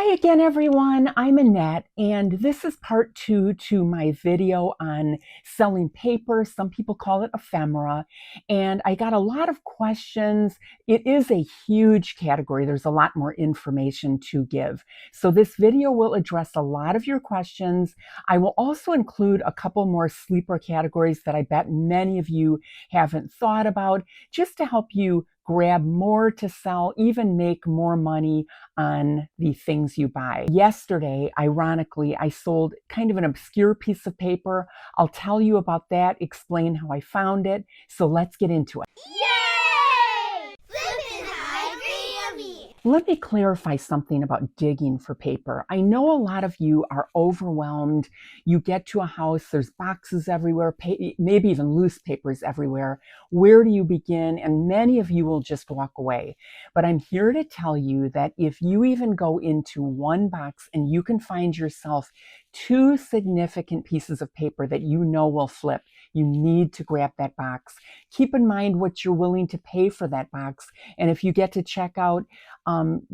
Hi again, everyone. I'm Annette, and this is part two to my video on selling paper. Some people call it ephemera, and I got a lot of questions. It is a huge category. There's a lot more information to give. So this video will address a lot of your questions. I will also include a couple more sleeper categories that I bet many of you haven't thought about, just to help you grab more to sell, even make more money on the things you buy. Yesterday, ironically, I sold kind of an obscure piece of paper. I'll tell you about that, explain how I found it. So let's get into it. Yay! Flippin' high gravy! Let me clarify something about digging for paper. I know a lot of you are overwhelmed. You get to a house, there's boxes everywhere, maybe even loose papers everywhere. Where do you begin? And many of you will just walk away. But I'm here to tell you that if you even go into one box and you can find yourself two significant pieces of paper that you know will flip, you need to grab that box. Keep in mind what you're willing to pay for that box. And if you get to checkout,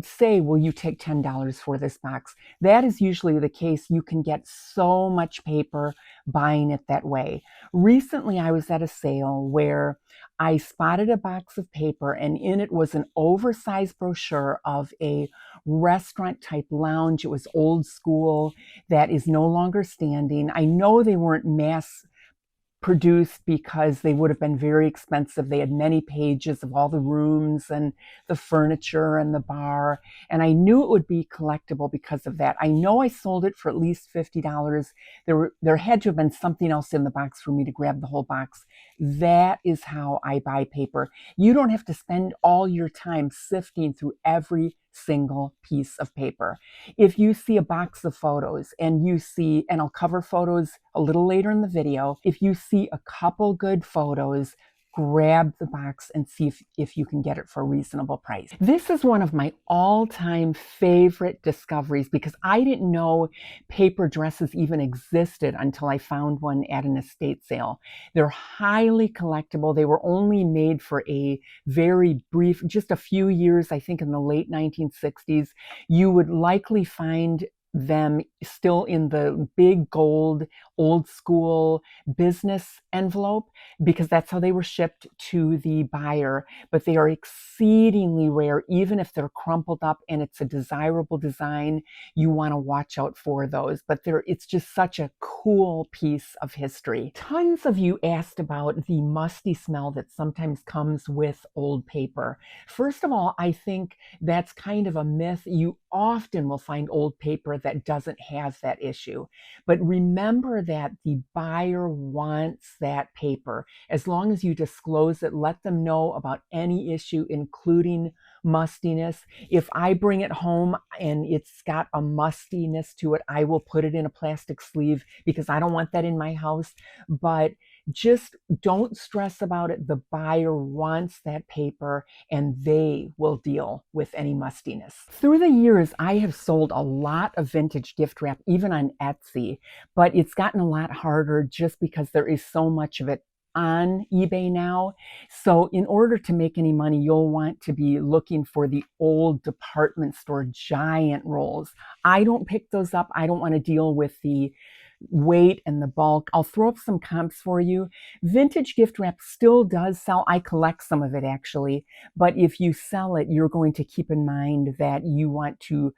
say, will you take $10 for this box? That is usually the case. You can get so much paper buying it that way. Recently, I was at a sale where I spotted a box of paper, and in it was an oversized brochure of a restaurant type lounge. It was old school, that is no longer standing. I know they weren't mass produced because they would have been very expensive. They had many pages of all the rooms and the furniture and the bar. And I knew it would be collectible because of that. I know I sold it for at least $50. There had to have been something else in the box for me to grab the whole box. That is how I buy paper. You don't have to spend all your time sifting through every single piece of paper. If you see a box of photos and you see, and I'll cover photos a little later in the video, if you see a couple good photos, grab the box and see if you can get it for a reasonable price. This is one of my all-time favorite discoveries because I didn't know paper dresses even existed until I found one at an estate sale. They're highly collectible. They were only made for a very brief, just a few years, I think in the late 1960s. You would likely find them still in the big gold old school business envelope because that's how they were shipped to the buyer. But they are exceedingly rare. Even if they're crumpled up and it's a desirable design, you want to watch out for those. But it's just such a cool piece of history. Tons of you asked about the musty smell that sometimes comes with old paper. First of all, I think that's kind of a myth. You often will find old paper that doesn't have that issue. But remember that the buyer wants that paper. As long as you disclose it, let them know about any issue, including mustiness. If I bring it home and it's got a mustiness to it, I will put it in a plastic sleeve because I don't want that in my house. But just don't stress about it. The buyer wants that paper and they will deal with any mustiness. Through the years, I have sold a lot of vintage gift wrap, even on Etsy, but it's gotten a lot harder just because there is so much of it on eBay now. So in order to make any money, you'll want to be looking for the old department store giant rolls. I don't pick those up. I don't want to deal with the weight and the bulk. I'll throw up some comps for you. Vintage gift wrap still does sell. I collect some of it actually, but if you sell it, you're going to keep in mind that you want to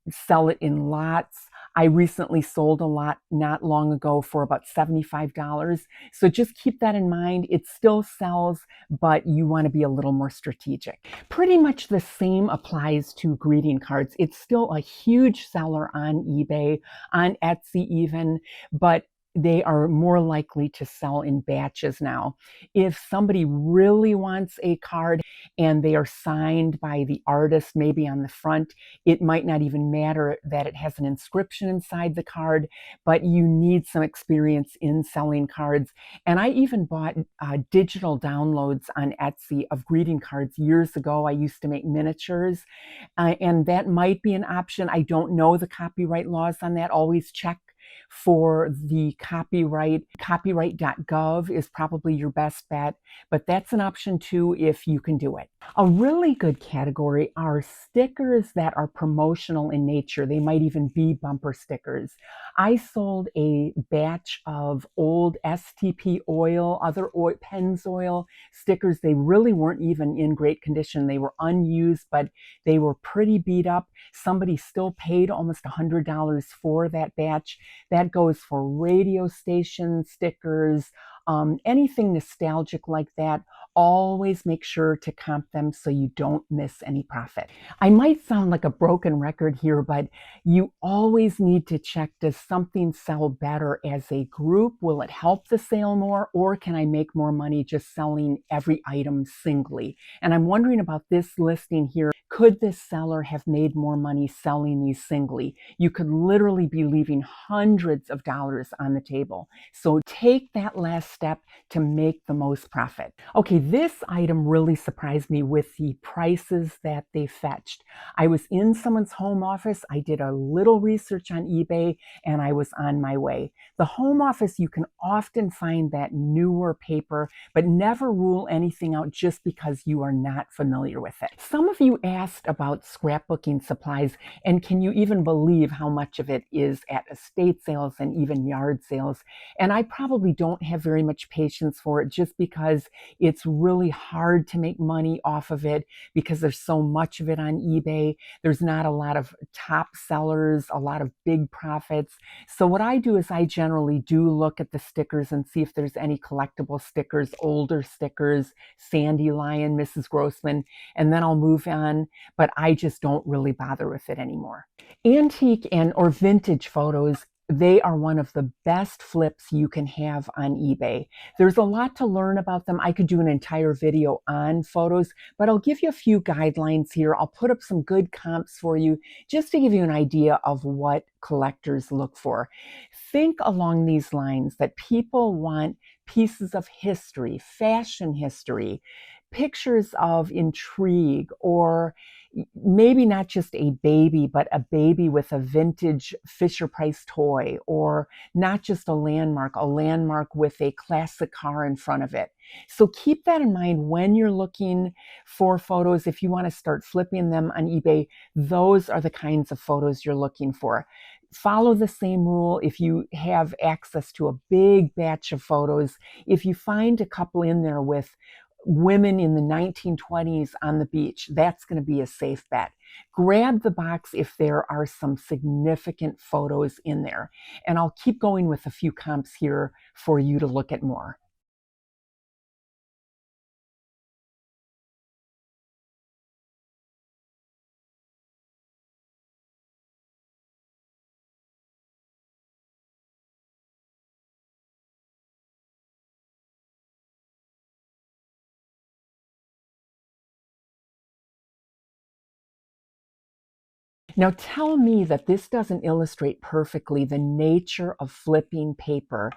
sell it in lots. I recently sold a lot not long ago for about $75. So just keep that in mind. It still sells, but you want to be a little more strategic. Pretty much the same applies to greeting cards. It's still a huge seller on eBay, on Etsy even, but they are more likely to sell in batches now. If somebody really wants a card and they are signed by the artist, maybe on the front, it might not even matter that it has an inscription inside the card, but you need some experience in selling cards. And I even bought digital downloads on Etsy of greeting cards years ago. I used to make miniatures, and that might be an option. I don't know the copyright laws on that. Always check for the copyright.gov is probably your best bet, but that's an option too if you can do it. A really good category are stickers that are promotional in nature. They might even be bumper stickers. I sold a batch of old STP oil, other oil, Pennzoil stickers. They really weren't even in great condition. They were unused, but they were pretty beat up. Somebody still paid almost $100 for that batch. That goes for radio station stickers, anything nostalgic like that. Always make sure to comp them so you don't miss any profit. I might sound like a broken record here, but you always need to check, does something sell better as a group? Will it help the sale more, or can I make more money just selling every item singly? And I'm wondering about this listing here. Could this seller have made more money selling these singly? You could literally be leaving hundreds of dollars on the table. So take that last step to make the most profit. Okay, this item really surprised me with the prices that they fetched. I was in someone's home office. I did a little research on eBay and I was on my way. The home office, you can often find that newer paper, but never rule anything out just because you are not familiar with it. Some of you asked about scrapbooking supplies, and can you even believe how much of it is at estate sales and even yard sales? And I probably don't have very much patience for it just because it's really hard to make money off of it because there's so much of it on eBay. There's not a lot of top sellers, a lot of big profits. So what I do is I generally do look at the stickers and see if there's any collectible stickers, older stickers, Sandy Lion, Mrs. Grossman, and then I'll move on, but I just don't really bother with it anymore. Antique or vintage photos, they are one of the best flips you can have on eBay. There's a lot to learn about them. I could do an entire video on photos, but I'll give you a few guidelines here. I'll put up some good comps for you just to give you an idea of what collectors look for. Think along these lines that people want pieces of history, fashion history, pictures of intrigue, or maybe not just a baby, but a baby with a vintage Fisher-Price toy, or not just a landmark with a classic car in front of it. So keep that in mind when you're looking for photos. If you want to start flipping them on eBay, those are the kinds of photos you're looking for. Follow the same rule if you have access to a big batch of photos. If you find a couple in there with women in the 1920s on the beach, that's going to be a safe bet. Grab the box if there are some significant photos in there. And I'll keep going with a few comps here for you to look at more. Now tell me that this doesn't illustrate perfectly the nature of flipping paper.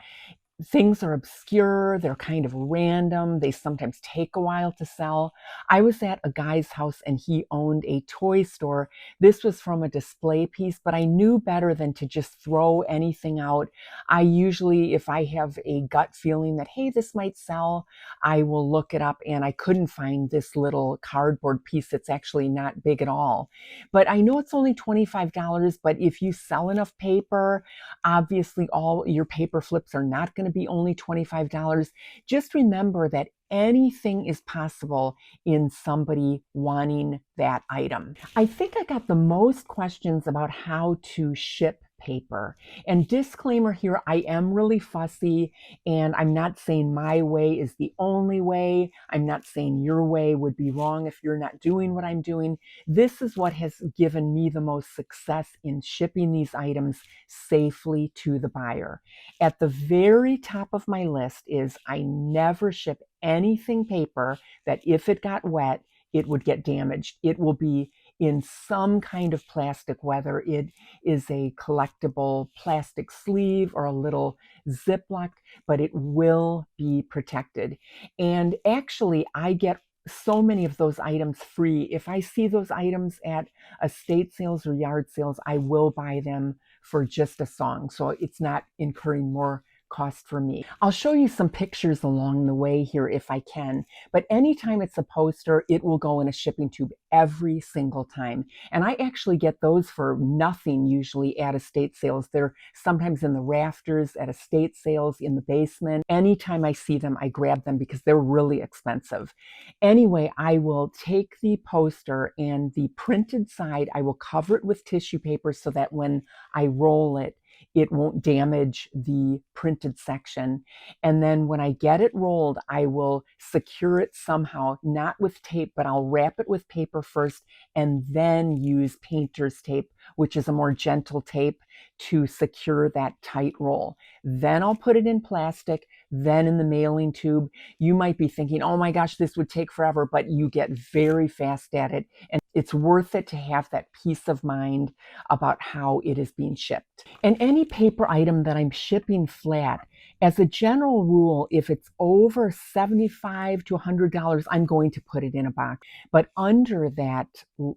Things are obscure, they're kind of random, they sometimes take a while to sell. I was at a guy's house and he owned a toy store. This was from a display piece, but I knew better than to just throw anything out. I usually, if I have a gut feeling that, hey, this might sell, I will look it up, and I couldn't find this little cardboard piece that's actually not big at all. But I know it's only $25, but if you sell enough paper, obviously all your paper flips are not going to be only $25. Just remember that anything is possible in somebody wanting that item. I think I got the most questions about how to ship paper. And disclaimer here, I am really fussy, and I'm not saying my way is the only way. I'm not saying your way would be wrong if you're not doing what I'm doing. This is what has given me the most success in shipping these items safely to the buyer. At the very top of my list is I never ship anything paper that if it got wet, it would get damaged. It will be in some kind of plastic, whether it is a collectible plastic sleeve or a little Ziploc, but it will be protected. And actually, I get so many of those items free. If I see those items at estate sales or yard sales, I will buy them for just a song. So it's not incurring more cost for me. I'll show you some pictures along the way here if I can, but anytime it's a poster, it will go in a shipping tube every single time. And I actually get those for nothing usually at estate sales. They're sometimes in the rafters at estate sales in the basement. Anytime I see them, I grab them because they're really expensive. Anyway, I will take the poster and the printed side, I will cover it with tissue paper so that when I roll it, it won't damage the printed section. And then when I get it rolled, I will secure it somehow, not with tape, but I'll wrap it with paper first and then use painter's tape, which is a more gentle tape, to secure that tight roll. Then I'll put it in plastic, then in the mailing tube. You might be thinking, oh my gosh, this would take forever, but you get very fast at it. And it's worth it to have that peace of mind about how it is being shipped. And any paper item that I'm shipping flat, as a general rule, if it's over $75 to $100, I'm going to put it in a box. But under that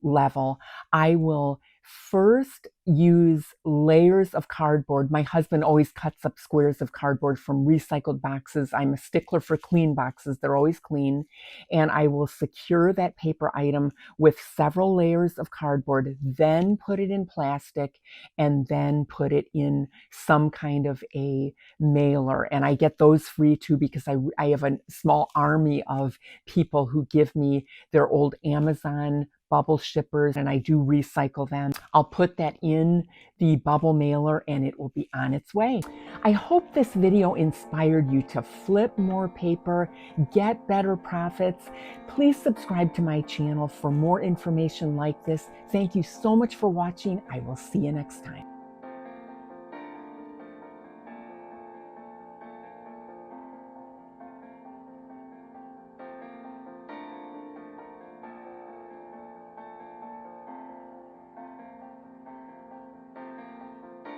level, I will first use layers of cardboard. My husband always cuts up squares of cardboard from recycled boxes. I'm a stickler for clean boxes. They're always clean. And I will secure that paper item with several layers of cardboard, then put it in plastic, and then put it in some kind of a mailer. And I get those free too because I have a small army of people who give me their old Amazon bubble shippers, and I do recycle them. I'll put that in the bubble mailer and it will be on its way. I hope this video inspired you to flip more paper, get better profits. Please subscribe to my channel for more information like this. Thank you so much for watching. I will see you next time.